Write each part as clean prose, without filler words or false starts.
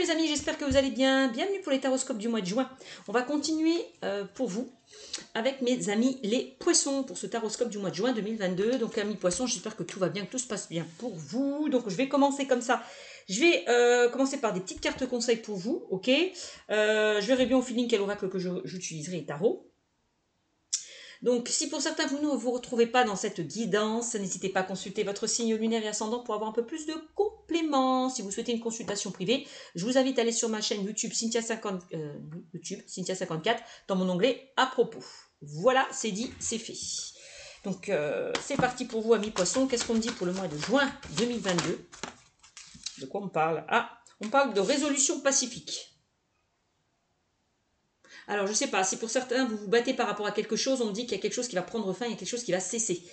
mes amis, j'espère que vous allez bien. Bienvenue pour les taroscopes du mois de juin. On va continuer pour vous avec mes amis les poissons pour ce taroscope du mois de juin 2022. Donc amis poissons, j'espère que tout va bien, que tout se passe bien pour vous. Donc je vais commencer comme ça. Je vais commencer par des petites cartes conseils pour vous, ok. Je verrai bien au feeling quel oracle que j'utiliserai et tarot. Donc, si pour certains vous ne vous retrouvez pas dans cette guidance, n'hésitez pas à consulter votre signe lunaire et ascendant pour avoir un peu plus de compléments. Si vous souhaitez une consultation privée, je vous invite à aller sur ma chaîne YouTube Cynthia54 dans mon onglet à propos. Voilà, c'est dit, c'est fait. Donc, c'est parti pour vous, amis poissons. Qu'est-ce qu'on me dit pour le mois de juin 2022? De quoi on parle? Ah, on parle de résolution pacifique. Alors, je ne sais pas, si pour certains, vous vous battez par rapport à quelque chose, on me dit qu'il y a quelque chose qui va prendre fin, il y a quelque chose qui va cesser.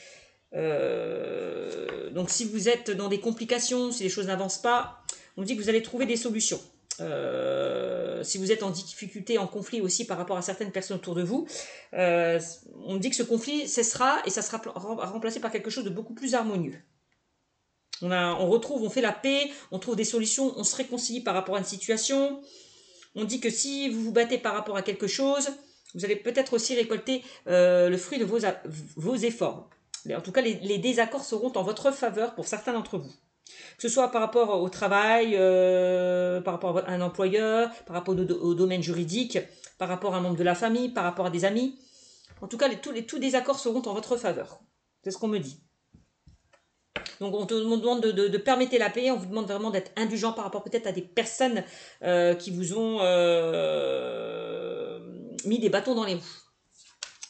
Donc, si vous êtes dans des complications, si les choses n'avancent pas, on me dit que vous allez trouver des solutions. Si vous êtes en difficulté, en conflit aussi par rapport à certaines personnes autour de vous, on me dit que ce conflit cessera et ça sera remplacé par quelque chose de beaucoup plus harmonieux. On fait la paix, on trouve des solutions, on se réconcilie par rapport à une situation. On dit que si vous vous battez par rapport à quelque chose, vous allez peut-être aussi récolter le fruit de vos efforts. En tout cas, les désaccords seront en votre faveur pour certains d'entre vous. Que ce soit par rapport au travail, par rapport à un employeur, par rapport au domaine juridique, par rapport à un membre de la famille, par rapport à des amis. En tout cas, tous désaccords seront en votre faveur. C'est ce qu'on me dit. Donc on vous demande de permettre la paix, on vous demande vraiment d'être indulgent par rapport peut-être à des personnes qui vous ont mis des bâtons dans les roues.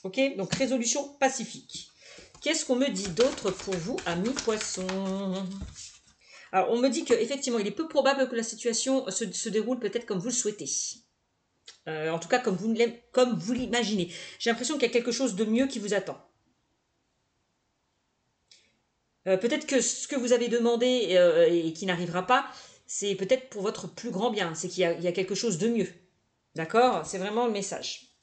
Ok, donc résolution pacifique. Qu'est-ce qu'on me dit d'autre pour vous, amis poissons? Alors on me dit qu'effectivement il est peu probable que la situation se déroule peut-être comme vous le souhaitez. En tout cas comme vous l'imaginez. J'ai l'impression qu'il y a quelque chose de mieux qui vous attend. Peut-être que ce que vous avez demandé et qui n'arrivera pas, c'est peut-être pour votre plus grand bien. C'est qu'il y a quelque chose de mieux. D'accord? C'est vraiment le message.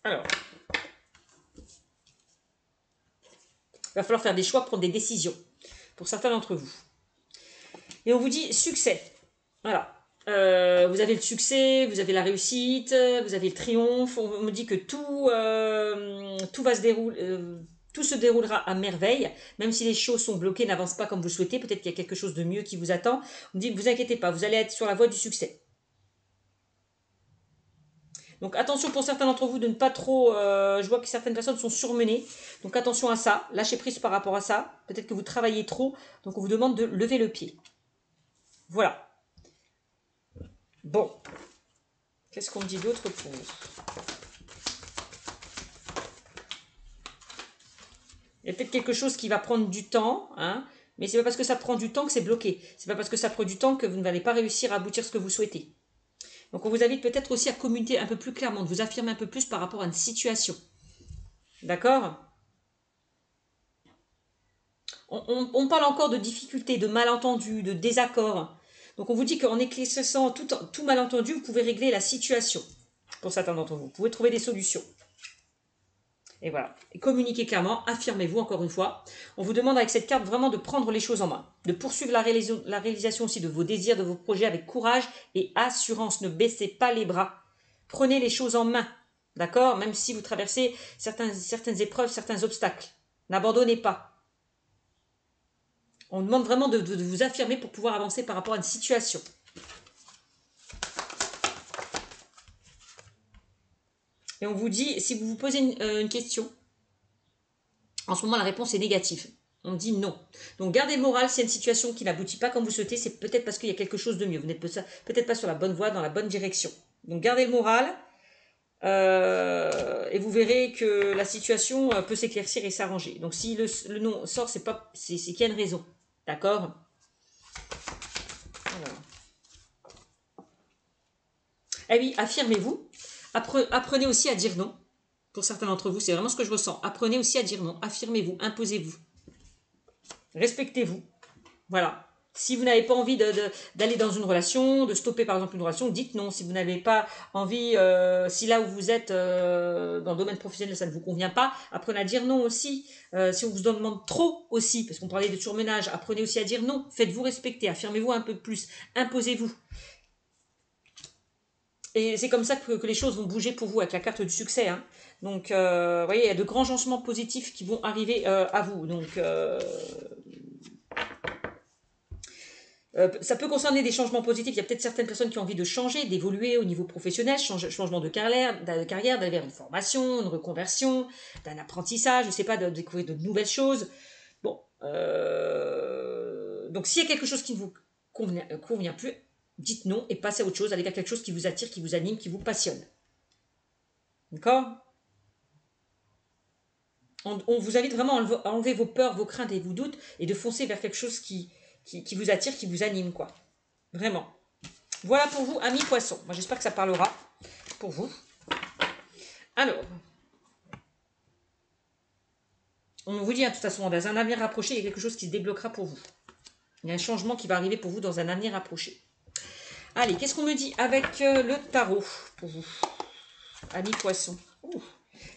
Alors. Il va falloir faire des choix, prendre des décisions. Pour certains d'entre vous. Et on vous dit succès. Voilà. Vous avez le succès, vous avez la réussite, vous avez le triomphe. On me dit que tout va se dérouler, tout se déroulera à merveille, même si les choses sont bloquées, n'avancent pas comme vous le souhaitez. Peut-être qu'il y a quelque chose de mieux qui vous attend. On me dit, ne vous inquiétez pas, vous allez être sur la voie du succès. Donc attention pour certains d'entre vous de ne pas trop... je vois que certaines personnes sont surmenées. Donc attention à ça. Lâchez prise par rapport à ça. Peut-être que vous travaillez trop. Donc on vous demande de lever le pied. Voilà. Bon, qu'est-ce qu'on me dit d'autre pour vous? Il y a peut-être quelque chose qui va prendre du temps, hein, mais c'est pas parce que ça prend du temps que c'est bloqué. C'est pas parce que ça prend du temps que vous n'allez pas réussir à aboutir ce que vous souhaitez. Donc on vous invite peut-être aussi à communiquer un peu plus clairement, de vous affirmer un peu plus par rapport à une situation. D'accord? On parle encore de difficultés, de malentendus, de désaccords. Donc on vous dit qu'en éclaircissant tout malentendu, vous pouvez régler la situation. Pour certains d'entre vous, vous pouvez trouver des solutions. Et voilà. Et communiquez clairement, affirmez-vous encore une fois. On vous demande avec cette carte vraiment de prendre les choses en main. De poursuivre la réalisation aussi de vos désirs, de vos projets avec courage et assurance. Ne baissez pas les bras. Prenez les choses en main. D'accord? Même si vous traversez certaines épreuves, certains obstacles. N'abandonnez pas. On demande vraiment de vous affirmer pour pouvoir avancer par rapport à une situation. Et on vous dit, si vous vous posez une question, en ce moment la réponse est négative. On dit non. Donc gardez le moral, s'il y a une situation qui n'aboutit pas comme vous souhaitez, c'est peut-être parce qu'il y a quelque chose de mieux. Vous n'êtes peut-être pas sur la bonne voie, dans la bonne direction. Donc gardez le moral et vous verrez que la situation peut s'éclaircir et s'arranger. Donc si le non sort, c'est qu'il y a une raison. D'accord? Eh oui, affirmez-vous. Apprenez aussi à dire non. Pour certains d'entre vous, c'est vraiment ce que je ressens. Apprenez aussi à dire non. Affirmez-vous, imposez-vous. Respectez-vous. Voilà. Si vous n'avez pas envie d'aller dans une relation, de stopper par exemple une relation, dites non. Si vous n'avez pas envie, si là où vous êtes dans le domaine professionnel, ça ne vous convient pas, apprenez à dire non aussi. Si on vous demande trop aussi, parce qu'on parlait de surmenage, apprenez aussi à dire non. Faites-vous respecter, affirmez-vous un peu plus, imposez-vous. Et c'est comme ça que les choses vont bouger pour vous avec la carte du succès. Hein. Donc, vous voyez, il y a de grands changements positifs qui vont arriver à vous. Donc, ça peut concerner des changements positifs. Il y a peut-être certaines personnes qui ont envie de changer, d'évoluer au niveau professionnel, changement de carrière, d'aller vers une formation, une reconversion, d'un apprentissage, je ne sais pas, de découvrir de nouvelles choses. Bon, donc s'il y a quelque chose qui ne vous convient plus, dites non et passez à autre chose, allez vers quelque chose qui vous attire, qui vous anime, qui vous passionne. D'accord ? On vous invite vraiment à enlever vos peurs, vos craintes et vos doutes et de foncer vers quelque chose qui vous attire, qui vous anime, quoi. Vraiment. Voilà pour vous, amis poissons. Moi, j'espère que ça parlera pour vous. Alors, on vous dit, hein, de toute façon, dans un avenir rapproché, il y a quelque chose qui se débloquera pour vous. Il y a un changement qui va arriver pour vous dans un avenir rapproché. Allez, qu'est-ce qu'on me dit avec le tarot pour vous, amis poissons?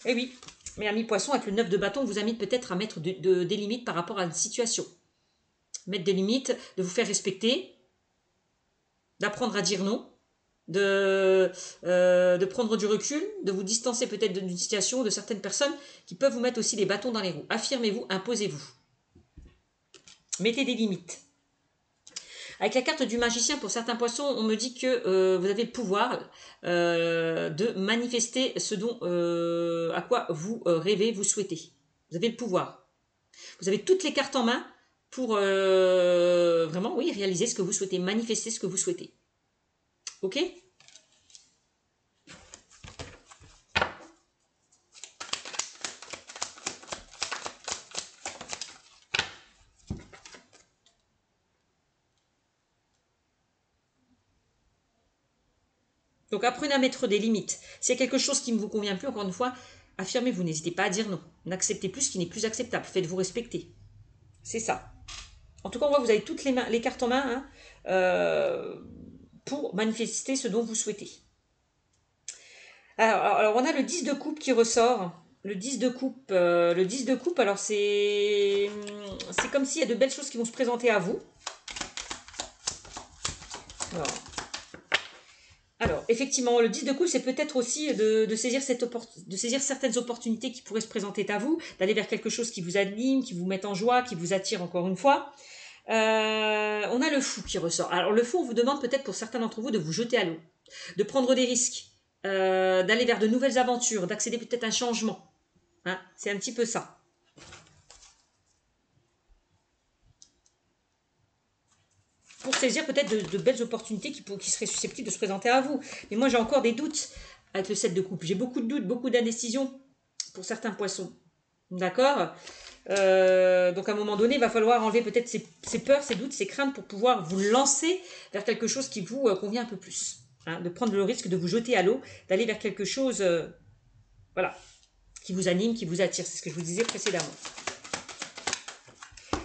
Eh oui, mais amis poissons, avec le 9 de bâton, on vous invite peut-être à mettre des limites par rapport à une situation. Mettre des limites, de vous faire respecter, d'apprendre à dire non, de prendre du recul, de vous distancer peut-être d'une situation, de certaines personnes qui peuvent vous mettre aussi des bâtons dans les roues. Affirmez-vous, imposez-vous. Mettez des limites. Avec la carte du magicien, pour certains poissons, on me dit que vous avez le pouvoir de manifester ce dont, à quoi vous rêvez, vous souhaitez. Vous avez le pouvoir. Vous avez toutes les cartes en main pour vraiment, oui, réaliser ce que vous souhaitez, manifester ce que vous souhaitez. Ok ? Donc apprenez à mettre des limites. S'il y a quelque chose qui ne vous convient plus, encore une fois, affirmez-vous, n'hésitez pas à dire non. N'acceptez plus ce qui n'est plus acceptable. Faites-vous respecter. C'est ça. En tout cas, on voit que vous avez toutes les cartes en main pour manifester ce dont vous souhaitez. Alors, on a le 10 de coupe qui ressort. Le 10 de coupe, alors c'est comme s'il y a de belles choses qui vont se présenter à vous. Alors, effectivement, le 10 de coupe, c'est peut-être aussi de saisir certaines opportunités qui pourraient se présenter à vous, d'aller vers quelque chose qui vous anime, qui vous met en joie, qui vous attire encore une fois. On a le fou qui ressort. Alors, le fou, on vous demande peut-être pour certains d'entre vous de vous jeter à l'eau, de prendre des risques, d'aller vers de nouvelles aventures, d'accéder peut-être à un changement. Hein, c'est un petit peu ça. Pour saisir peut-être de belles opportunités qui seraient susceptibles de se présenter à vous. Mais moi, j'ai encore des doutes avec le 7 de coupe. J'ai beaucoup de doutes, beaucoup d'indécision pour certains poissons. D'accord ? Donc, à un moment donné, il va falloir enlever peut-être ces peurs, ces doutes, ces craintes pour pouvoir vous lancer vers quelque chose qui vous convient un peu plus. Hein, de prendre le risque de vous jeter à l'eau, d'aller vers quelque chose voilà, qui vous anime, qui vous attire. C'est ce que je vous disais précédemment.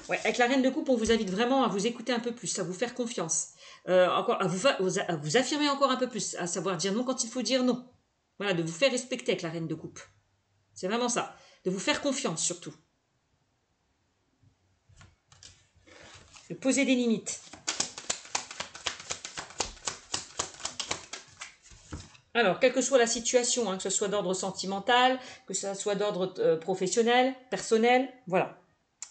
Ouais, avec la reine de coupe, on vous invite vraiment à vous écouter un peu plus, à vous faire confiance, encore à vous affirmer encore un peu plus, à savoir dire non quand il faut dire non. Voilà, de vous faire respecter avec la reine de coupe. C'est vraiment ça. De vous faire confiance surtout. De poser des limites. Alors, quelle que soit la situation, hein, que ce soit d'ordre sentimental, que ce soit d'ordre professionnel, personnel, voilà.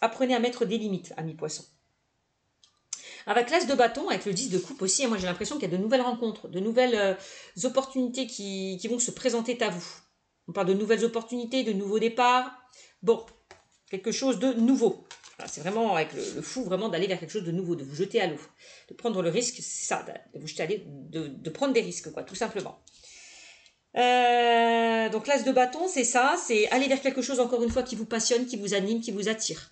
Apprenez à mettre des limites, amis poissons. Avec l'as de bâton, avec le 10 de coupe aussi, moi j'ai l'impression qu'il y a de nouvelles rencontres, de nouvelles opportunités qui vont se présenter à vous. On parle de nouvelles opportunités, de nouveaux départs. Bon, quelque chose de nouveau. Voilà, c'est vraiment avec le fou, vraiment d'aller vers quelque chose de nouveau, de vous jeter à l'eau. De prendre le risque, c'est ça, de vous jeter à l'eau, de prendre des risques, quoi, tout simplement. Donc l'as de bâton, c'est ça, c'est aller vers quelque chose, encore une fois, qui vous passionne, qui vous anime, qui vous attire.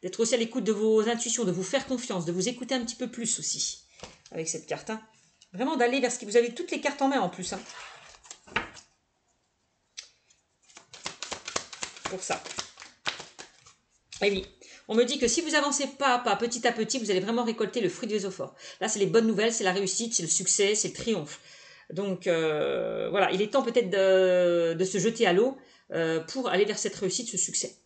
D'être aussi à l'écoute de vos intuitions, de vous faire confiance, de vous écouter un petit peu plus aussi, avec cette carte. Hein. Vraiment d'aller vers ce que vous avez toutes les cartes en main en plus. Hein. Pour ça. Et oui, on me dit que si vous avancez pas à pas, petit à petit, vous allez vraiment récolter le fruit de vos efforts. Là, c'est les bonnes nouvelles, c'est la réussite, c'est le succès, c'est le triomphe. Donc voilà, il est temps peut-être de se jeter à l'eau pour aller vers cette réussite, ce succès.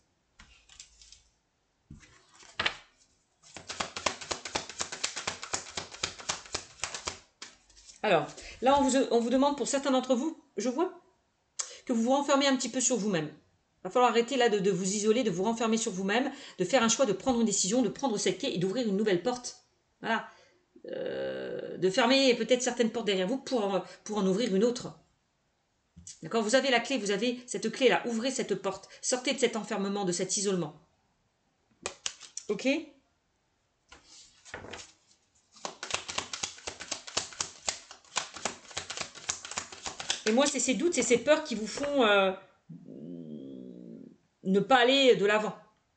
Alors, là, on vous demande pour certains d'entre vous, je vois, que vous vous renfermez un petit peu sur vous-même. Il va falloir arrêter là de vous isoler, de vous renfermer sur vous-même, de faire un choix, de prendre une décision, de prendre cette clé et d'ouvrir une nouvelle porte. Voilà. De fermer peut-être certaines portes derrière vous pour en ouvrir une autre. D'accord? Vous avez la clé, vous avez cette clé-là. Ouvrez cette porte. Sortez de cet enfermement, de cet isolement. Ok? Et moi, c'est ces doutes, c'est ces peurs qui vous font ne pas aller de l'avant.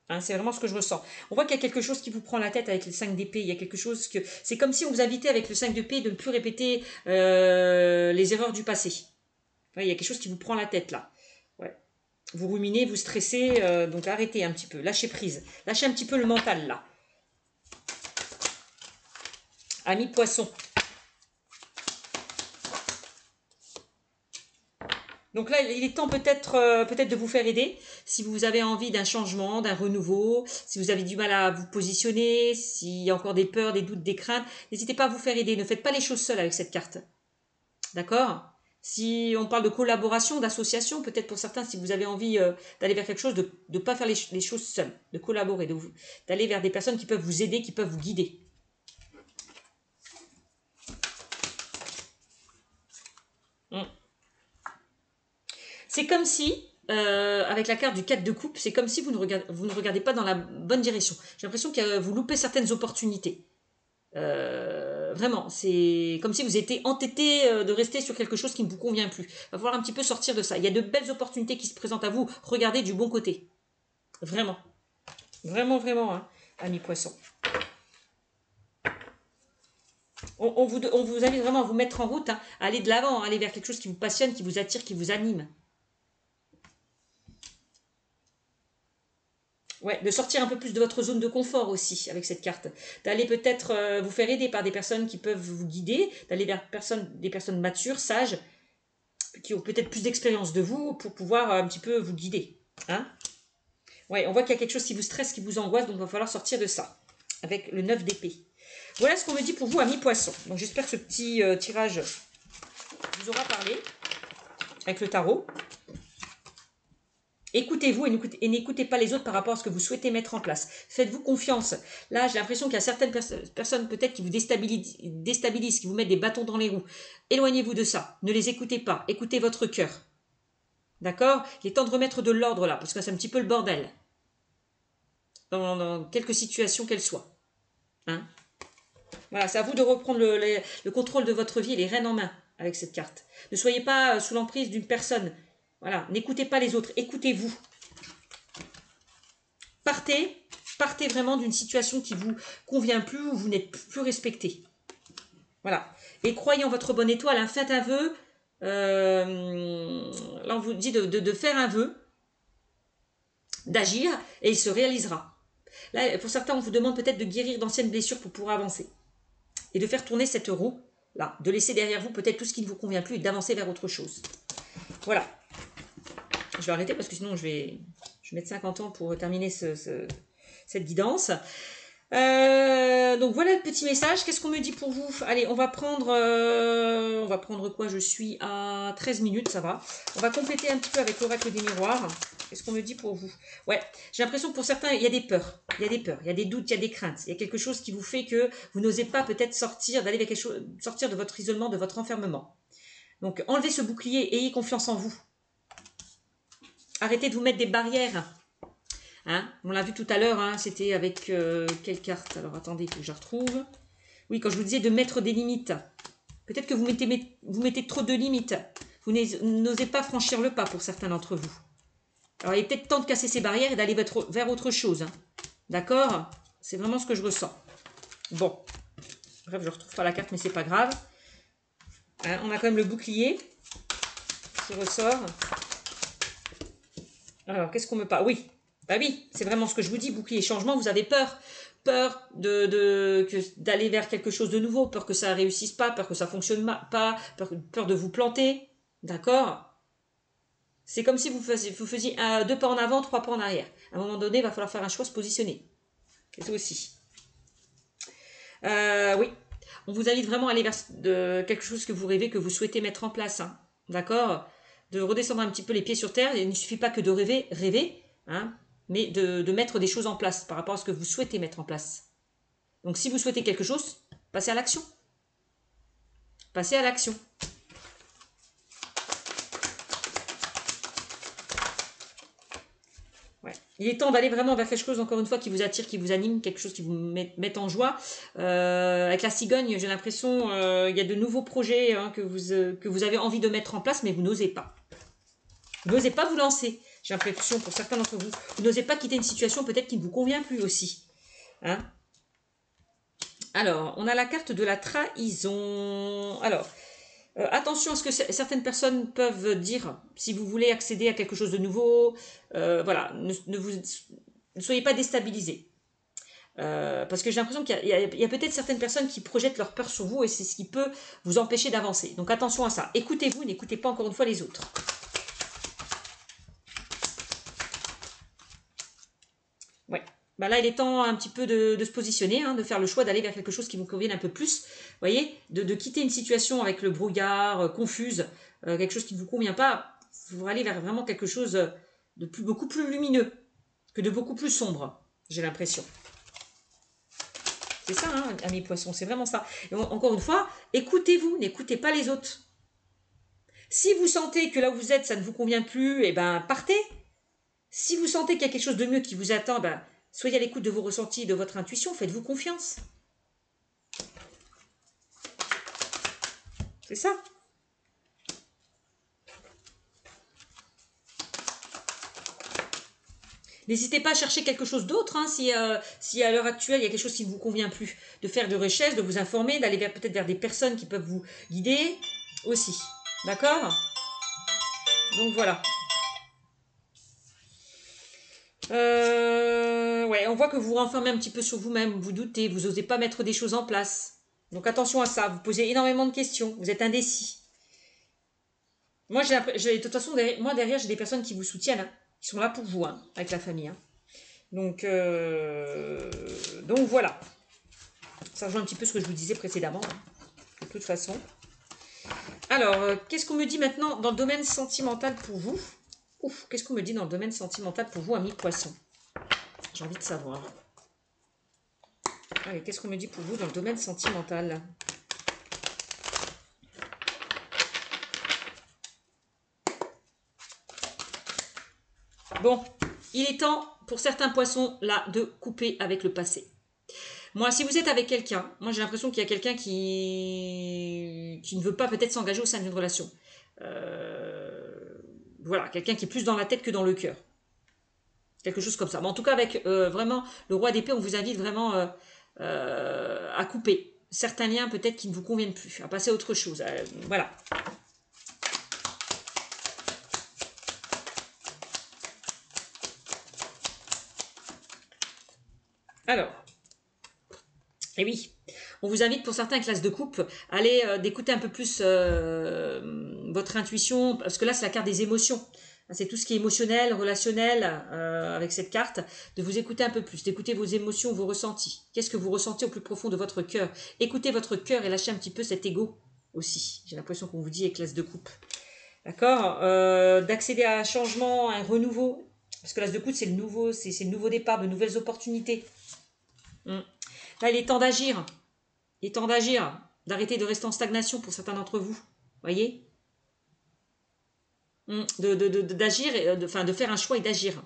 Hein, c'est vraiment ce que je ressens. On voit qu'il y a quelque chose qui vous prend la tête avec le 5 d'épée. Il y a quelque chose que... C'est comme si on vous invitait avec le 5 d'épée de ne plus répéter les erreurs du passé. Ouais, il y a quelque chose qui vous prend la tête là. Ouais. Vous ruminez, vous stressez, donc arrêtez un petit peu. Lâchez prise. Lâchez un petit peu le mental là. Ami poisson. Donc là, il est temps peut-être de vous faire aider. Si vous avez envie d'un changement, d'un renouveau, si vous avez du mal à vous positionner, s'il y a encore des peurs, des doutes, des craintes, n'hésitez pas à vous faire aider. Ne faites pas les choses seules avec cette carte. D'accord? Si on parle de collaboration, d'association, peut-être pour certains, si vous avez envie d'aller vers quelque chose, de ne pas faire les choses seules, de collaborer, d'aller vers des personnes qui peuvent vous aider, qui peuvent vous guider. C'est comme si, avec la carte du 4 de coupe, c'est comme si vous ne regardez pas dans la bonne direction. J'ai l'impression que vous loupez certaines opportunités. Vraiment, c'est comme si vous étiez entêté de rester sur quelque chose qui ne vous convient plus. Il va falloir un petit peu sortir de ça. Il y a de belles opportunités qui se présentent à vous. Regardez du bon côté. Vraiment. Vraiment, vraiment, hein, amis poissons. On vous invite vraiment à vous mettre en route, hein, à aller de l'avant, à aller vers quelque chose qui vous passionne, qui vous attire, qui vous anime. Ouais, de sortir un peu plus de votre zone de confort aussi avec cette carte. D'aller peut-être vous faire aider par des personnes qui peuvent vous guider, d'aller vers des personnes matures, sages, qui ont peut-être plus d'expérience de vous pour pouvoir un petit peu vous guider. Hein? Ouais, on voit qu'il y a quelque chose qui vous stresse, qui vous angoisse, donc il va falloir sortir de ça. Avec le 9 d'épée. Voilà ce qu'on me dit pour vous, amis poissons. Donc j'espère que ce petit tirage vous aura parlé avec le tarot. Écoutez-vous et n'écoutez pas les autres par rapport à ce que vous souhaitez mettre en place. Faites-vous confiance. Là, j'ai l'impression qu'il y a certaines personnes peut-être qui vous déstabilisent, qui vous mettent des bâtons dans les roues. Éloignez-vous de ça. Ne les écoutez pas. Écoutez votre cœur. D'accord? Il est temps de remettre de l'ordre là, parce que c'est un petit peu le bordel. Dans quelques situations qu'elles soient. Hein? Voilà, c'est à vous de reprendre le contrôle de votre vie et les rênes en main avec cette carte. Ne soyez pas sous l'emprise d'une personne. Voilà, n'écoutez pas les autres, écoutez-vous. Partez vraiment d'une situation qui vous convient plus, où vous n'êtes plus respecté. Voilà. Et croyez en votre bonne étoile, hein, faites un vœu. Là, on vous dit de faire un vœu, d'agir, et il se réalisera. Là, pour certains, on vous demande peut-être de guérir d'anciennes blessures pour pouvoir avancer. Et de faire tourner cette roue, là, de laisser derrière vous peut-être tout ce qui ne vous convient plus et d'avancer vers autre chose. Voilà. Je vais arrêter parce que sinon je vais mettre 50 ans pour terminer cette guidance. Donc voilà le petit message. Qu'est-ce qu'on me dit pour vous? Allez, on va prendre quoi? Je suis à 13 minutes, ça va. On va compléter un petit peu avec l'oracle des miroirs. Qu'est-ce qu'on me dit pour vous? Ouais, j'ai l'impression que pour certains, il y a des peurs. Il y a des peurs, il y a des doutes, il y a des craintes. Il y a quelque chose qui vous fait que vous n'osez pas peut-être sortir de votre isolement, de votre enfermement. Donc enlevez ce bouclier, ayez confiance en vous. Arrêtez de vous mettre des barrières. Hein, on l'a vu tout à l'heure, hein, c'était avec quelle carte? Alors attendez, il faut que je la retrouve. Oui, quand je vous disais de mettre des limites. Peut-être que vous mettez trop de limites. Vous n'osez pas franchir le pas pour certains d'entre vous. Alors il est peut-être temps de casser ces barrières et d'aller vers autre chose. Hein. D'accord? C'est vraiment ce que je ressens. Bon. Bref, je ne retrouve pas la carte, mais c'est pas grave. Hein, on a quand même le bouclier qui ressort. Alors, qu'est-ce qu'on me parle? Oui, Bah oui, c'est vraiment ce que je vous dis, bouclier changement, vous avez peur. Peur d'aller vers quelque chose de nouveau, peur que ça réussisse pas, peur que ça fonctionne pas, peur de vous planter. D'accord? C'est comme si vous faisiez 2 pas en avant, 3 pas en arrière. À un moment donné, il va falloir faire un choix, se positionner. Et ça aussi. Oui, on vous invite vraiment à aller vers quelque chose que vous rêvez, que vous souhaitez mettre en place. Hein. D'accord? De redescendre un petit peu les pieds sur terre. Il ne suffit pas que de rêver, hein, mais de mettre des choses en place par rapport à ce que vous souhaitez mettre en place. Donc si vous souhaitez quelque chose, passez à l'action. Passez à l'action. Ouais. Il est temps d'aller vraiment vers quelque chose, encore une fois, qui vous attire, qui vous anime, quelque chose qui vous met en joie. Avec la cigogne, j'ai l'impression il y a de nouveaux projets hein, que vous avez envie de mettre en place, mais vous n'osez pas. Vous n'osez pas vous lancer. J'ai l'impression, pour certains d'entre vous, vous n'osez pas quitter une situation peut-être qui ne vous convient plus aussi. Hein? Alors, on a la carte de la trahison. Alors, attention à ce que certaines personnes peuvent dire si vous voulez accéder à quelque chose de nouveau. Voilà, ne soyez pas déstabilisés. Parce que j'ai l'impression qu'il y a peut-être certaines personnes qui projettent leur peur sur vous et c'est ce qui peut vous empêcher d'avancer. Donc attention à ça. Écoutez-vous, n'écoutez pas encore une fois les autres. Ouais. Bah là, il est temps un petit peu de se positionner, hein, de faire le choix d'aller vers quelque chose qui vous convienne un peu plus. Vous voyez, de quitter une situation avec le brouillard, confuse, quelque chose qui ne vous convient pas, pour aller vers vraiment quelque chose de beaucoup plus lumineux que de beaucoup plus sombre, j'ai l'impression. C'est ça, hein, amis poissons, c'est vraiment ça. Et encore une fois, écoutez-vous, n'écoutez pas les autres. Si vous sentez que là où vous êtes, ça ne vous convient plus, eh ben partez. Si vous sentez qu'il y a quelque chose de mieux qui vous attend, ben, soyez à l'écoute de vos ressentis et de votre intuition, faites-vous confiance. C'est ça. N'hésitez pas à chercher quelque chose d'autre, hein, si à l'heure actuelle il y a quelque chose qui ne vous convient plus. De faire de recherches, de vous informer, d'aller peut-être vers des personnes qui peuvent vous guider aussi. D'accord? Donc voilà. Ouais, on voit que vous vous renfermez un petit peu sur vous-même, vous doutez, vous n'osez pas mettre des choses en place. Donc attention à ça, vous posez énormément de questions, vous êtes indécis. Moi, de toute façon, derrière, j'ai des personnes qui vous soutiennent, hein, qui sont là pour vous, hein, avec la famille. Hein. Donc voilà. Ça rejoint un petit peu ce que je vous disais précédemment, hein, de toute façon. Alors, qu'est-ce qu'on me dit maintenant dans le domaine sentimental pour vous? Ouf, qu'est-ce qu'on me dit dans le domaine sentimental pour vous, amis poissons? J'ai envie de savoir. Allez, qu'est-ce qu'on me dit pour vous dans le domaine sentimental? Bon, il est temps pour certains poissons là de couper avec le passé. Moi, si vous êtes avec quelqu'un, moi j'ai l'impression qu'il y a quelqu'un qui ne veut pas peut-être s'engager au sein d'une relation. Voilà, quelqu'un qui est plus dans la tête que dans le cœur. Quelque chose comme ça. Mais en tout cas, avec vraiment le roi d'épée, on vous invite vraiment à couper certains liens peut-être qui ne vous conviennent plus, à passer à autre chose. Voilà. Alors, et oui, on vous invite pour certains classes de coupe à aller d'écouter un peu plus votre intuition, parce que là c'est la carte des émotions. C'est tout ce qui est émotionnel, relationnel avec cette carte, de vous écouter un peu plus, d'écouter vos émotions, vos ressentis. Qu'est-ce que vous ressentez au plus profond de votre cœur? Écoutez votre cœur et lâchez un petit peu cet ego aussi. J'ai l'impression qu'on vous dit avec classe de coupe. D'accord, d'accéder à un changement, à un renouveau. Parce que l'as de coupe, c'est le nouveau départ, de nouvelles opportunités. Là, il est temps d'agir. Il est temps d'agir, d'arrêter de rester en stagnation pour certains d'entre vous. Voyez? D'agir, de faire un choix et d'agir.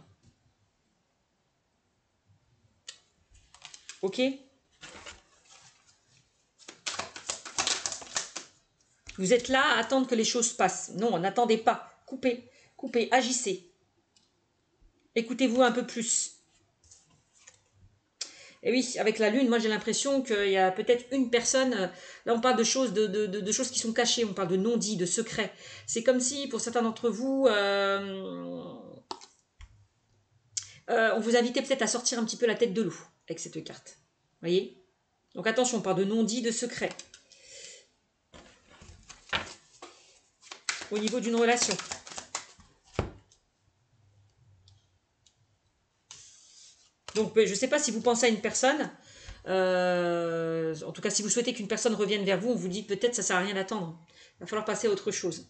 Ok? Vous êtes là à attendre que les choses passent. Non, n'attendez pas. Coupez, coupez, agissez. Écoutez-vous un peu plus. Et oui, avec la lune, moi j'ai l'impression qu'il y a peut-être une personne, là on parle de choses, de choses qui sont cachées, on parle de non-dits, de secrets. C'est comme si pour certains d'entre vous, On vous invitait peut-être à sortir un petit peu la tête de l'eau avec cette carte. Vous voyez? Donc attention, on parle de non-dit, de secret. Au niveau d'une relation. Donc je ne sais pas si vous pensez à une personne. En tout cas, si vous souhaitez qu'une personne revienne vers vous, on vous dit peut-être ça ne sert à rien d'attendre. Il va falloir passer à autre chose.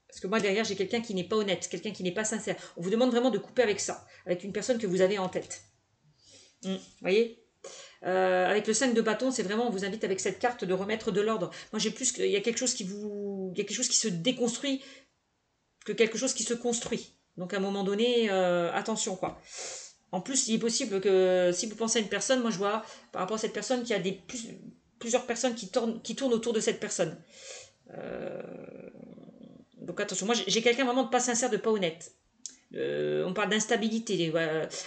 Parce que moi, derrière, j'ai quelqu'un qui n'est pas honnête, quelqu'un qui n'est pas sincère. On vous demande vraiment de couper avec ça, avec une personne que vous avez en tête. Vous voyez, avec le 5 de bâton, c'est vraiment, on vous invite avec cette carte de remettre de l'ordre. Moi, j'ai plus qu'il y a quelque chose qui il y a quelque chose qui se déconstruit que quelque chose qui se construit. Donc, à un moment donné, attention, quoi. En plus, il est possible que si vous pensez à une personne, moi, je vois, par rapport à cette personne, qu'il y a plusieurs personnes qui tournent autour de cette personne. Donc attention, moi j'ai quelqu'un vraiment de pas sincère, de pas honnête. On parle d'instabilité.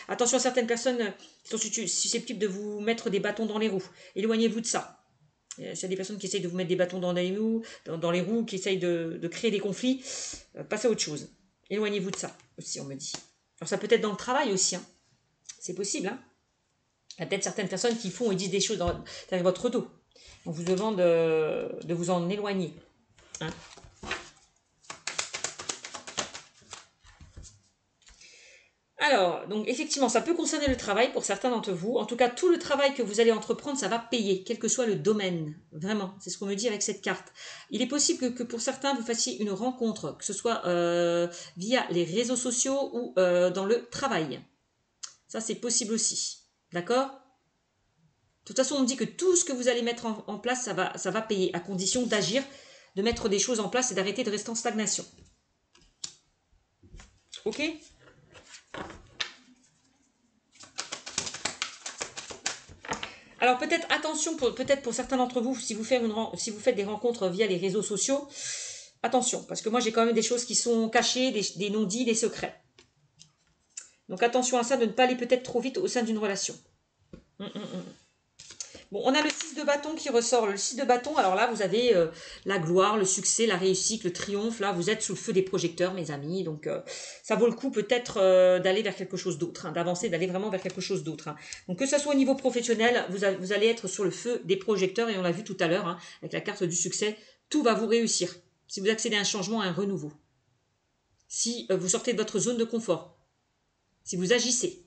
Attention à certaines personnes qui sont susceptibles de vous mettre des bâtons dans les roues. Éloignez-vous de ça. Il y a des personnes qui essayent de vous mettre des bâtons dans les roues, qui essayent de créer des conflits. Passez à autre chose. Éloignez-vous de ça aussi, on me dit. Alors ça peut être dans le travail aussi. Hein. C'est possible. Hein. Il y a peut-être certaines personnes qui font et disent des choses derrière votre dos. On vous demande de vous en éloigner. Hein. Alors, donc effectivement, ça peut concerner le travail pour certains d'entre vous. En tout cas, tout le travail que vous allez entreprendre, ça va payer, quel que soit le domaine. Vraiment, c'est ce qu'on me dit avec cette carte. Il est possible que pour certains, vous fassiez une rencontre, que ce soit via les réseaux sociaux ou dans le travail. Ça, c'est possible aussi. D'accord ? De toute façon, on me dit que tout ce que vous allez mettre en place, ça va payer, à condition d'agir, de mettre des choses en place et d'arrêter de rester en stagnation. Ok ? Alors peut-être attention, peut-être pour certains d'entre vous, si vous faites des rencontres via les réseaux sociaux, attention, parce que moi j'ai quand même des choses qui sont cachées, des non-dits, des secrets. Donc attention à ça, de ne pas aller peut-être trop vite au sein d'une relation. Bon, on a le 6 de bâton qui ressort. Le 6 de bâton, alors là, vous avez la gloire, le succès, la réussite, le triomphe. Là, vous êtes sous le feu des projecteurs, mes amis. Donc, ça vaut le coup peut-être d'aller vers quelque chose d'autre, hein, d'avancer, d'aller vraiment vers quelque chose d'autre. Hein. Donc, que ce soit au niveau professionnel, vous allez être sur le feu des projecteurs. Et on l'a vu tout à l'heure, hein, avec la carte du succès. Tout va vous réussir. Si vous accédez à un changement, à un renouveau. Si vous sortez de votre zone de confort. Si vous agissez.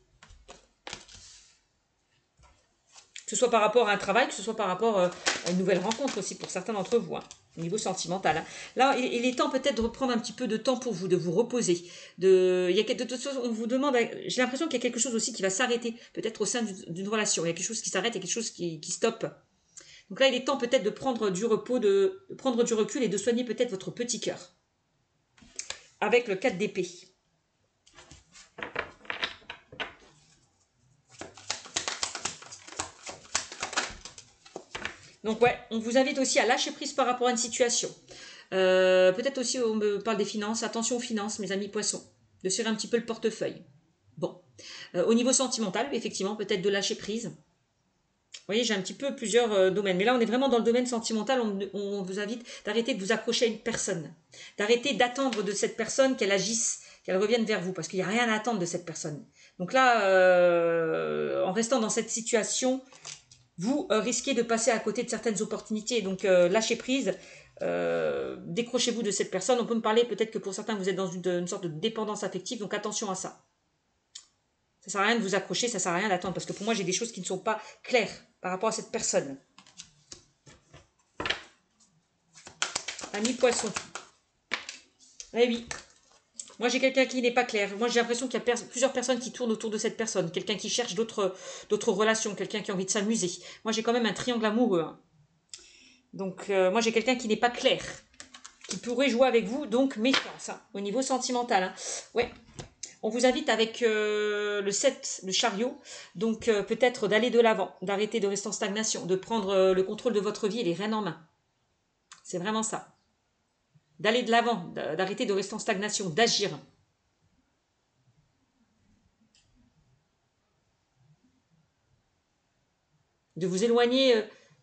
Que ce soit par rapport à un travail, que ce soit par rapport à une nouvelle rencontre aussi pour certains d'entre vous, hein, au niveau sentimental. Hein. Là, il est temps peut-être de reprendre un petit peu de temps pour vous, de vous reposer. De toute façon, on vous demande, j'ai l'impression qu'il y a quelque chose aussi qui va s'arrêter, peut-être au sein d'une relation. Il y a quelque chose qui s'arrête, il y a quelque chose qui stoppe. Donc là, il est temps peut-être de prendre du repos, de prendre du recul et de soigner peut-être votre petit cœur. Avec le 4 d'épée. Donc ouais, on vous invite aussi à lâcher prise par rapport à une situation. Peut-être aussi, on me parle des finances. Attention aux finances, mes amis poissons. De serrer un petit peu le portefeuille. Bon. Au niveau sentimental, effectivement, peut-être de lâcher prise. Vous voyez, j'ai un petit peu plusieurs domaines. Mais là, on est vraiment dans le domaine sentimental. On vous invite d'arrêter de vous accrocher à une personne. D'arrêter d'attendre de cette personne qu'elle agisse, qu'elle revienne vers vous. Parce qu'il n'y a rien à attendre de cette personne. Donc là, en restant dans cette situation, vous risquez de passer à côté de certaines opportunités. Donc, lâchez prise, décrochez-vous de cette personne. On peut me parler, peut-être que pour certains, vous êtes dans une sorte de dépendance affective, donc attention à ça. Ça ne sert à rien de vous accrocher, ça ne sert à rien d'attendre, parce que pour moi, j'ai des choses qui ne sont pas claires par rapport à cette personne. Ami poisson. Eh oui. Moi, j'ai quelqu'un qui n'est pas clair. Moi, j'ai l'impression qu'il y a plusieurs personnes qui tournent autour de cette personne. Quelqu'un qui cherche d'autres relations. Quelqu'un qui a envie de s'amuser. Moi, j'ai quand même un triangle amoureux. Hein. Donc, moi, j'ai quelqu'un qui n'est pas clair. Qui pourrait jouer avec vous. Donc, méfiance. Hein, au niveau sentimental. Hein. Ouais. On vous invite avec le 7, le chariot. Donc, peut-être d'aller de l'avant. D'arrêter de rester en stagnation. De prendre le contrôle de votre vie et les rênes en main. C'est vraiment ça. D'aller de l'avant, d'arrêter de rester en stagnation, d'agir. De vous éloigner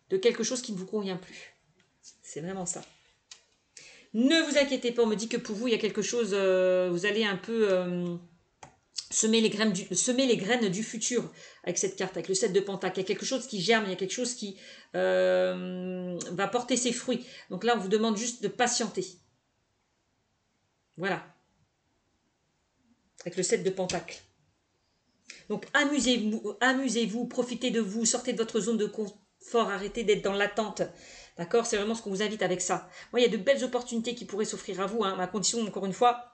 de quelque chose qui ne vous convient plus. C'est vraiment ça. Ne vous inquiétez pas, on me dit que pour vous, il y a quelque chose, vous allez un peu semer les graines du futur avec cette carte, avec le 7 de Pentacle. Il y a quelque chose qui germe, il y a quelque chose qui va porter ses fruits. Donc là, on vous demande juste de patienter. Voilà. Avec le 7 de Pentacle. Donc amusez-vous, profitez de vous, sortez de votre zone de confort, arrêtez d'être dans l'attente. D'accord? C'est vraiment ce qu'on vous invite avec ça. Moi, il y a de belles opportunités qui pourraient s'offrir à vous, hein, à condition, encore une fois,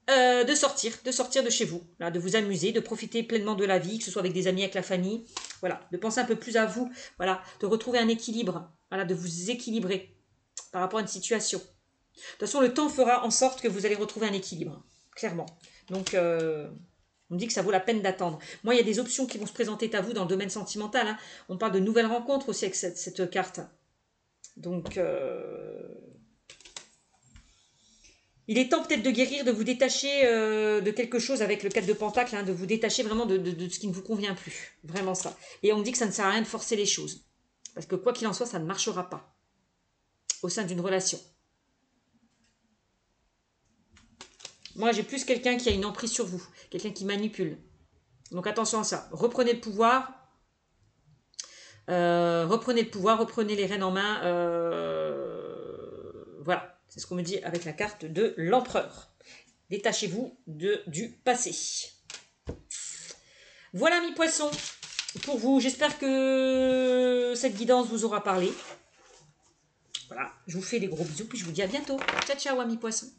de sortir de chez vous, là, de vous amuser, de profiter pleinement de la vie, que ce soit avec des amis, avec la famille, voilà, de penser un peu plus à vous, voilà, de retrouver un équilibre, voilà, de vous équilibrer par rapport à une situation. De toute façon, le temps fera en sorte que vous allez retrouver un équilibre, clairement. Donc, on me dit que ça vaut la peine d'attendre. Moi, il y a des options qui vont se présenter à vous dans le domaine sentimental. Hein. On parle de nouvelles rencontres aussi avec cette carte. Donc, il est temps peut-être de guérir, de vous détacher de quelque chose avec le 4 de Pentacle, hein, de vous détacher vraiment de ce qui ne vous convient plus. Vraiment ça. Et on me dit que ça ne sert à rien de forcer les choses. Parce que quoi qu'il en soit, ça ne marchera pas au sein d'une relation. Moi, j'ai plus quelqu'un qui a une emprise sur vous, quelqu'un qui manipule. Donc attention à ça. Reprenez le pouvoir. Reprenez les rênes en main. Voilà, c'est ce qu'on me dit avec la carte de l'empereur. Détachez-vous du passé. Voilà mes poissons pour vous. J'espère que cette guidance vous aura parlé. Voilà, je vous fais des gros bisous puis je vous dis à bientôt. Ciao ciao amis poissons.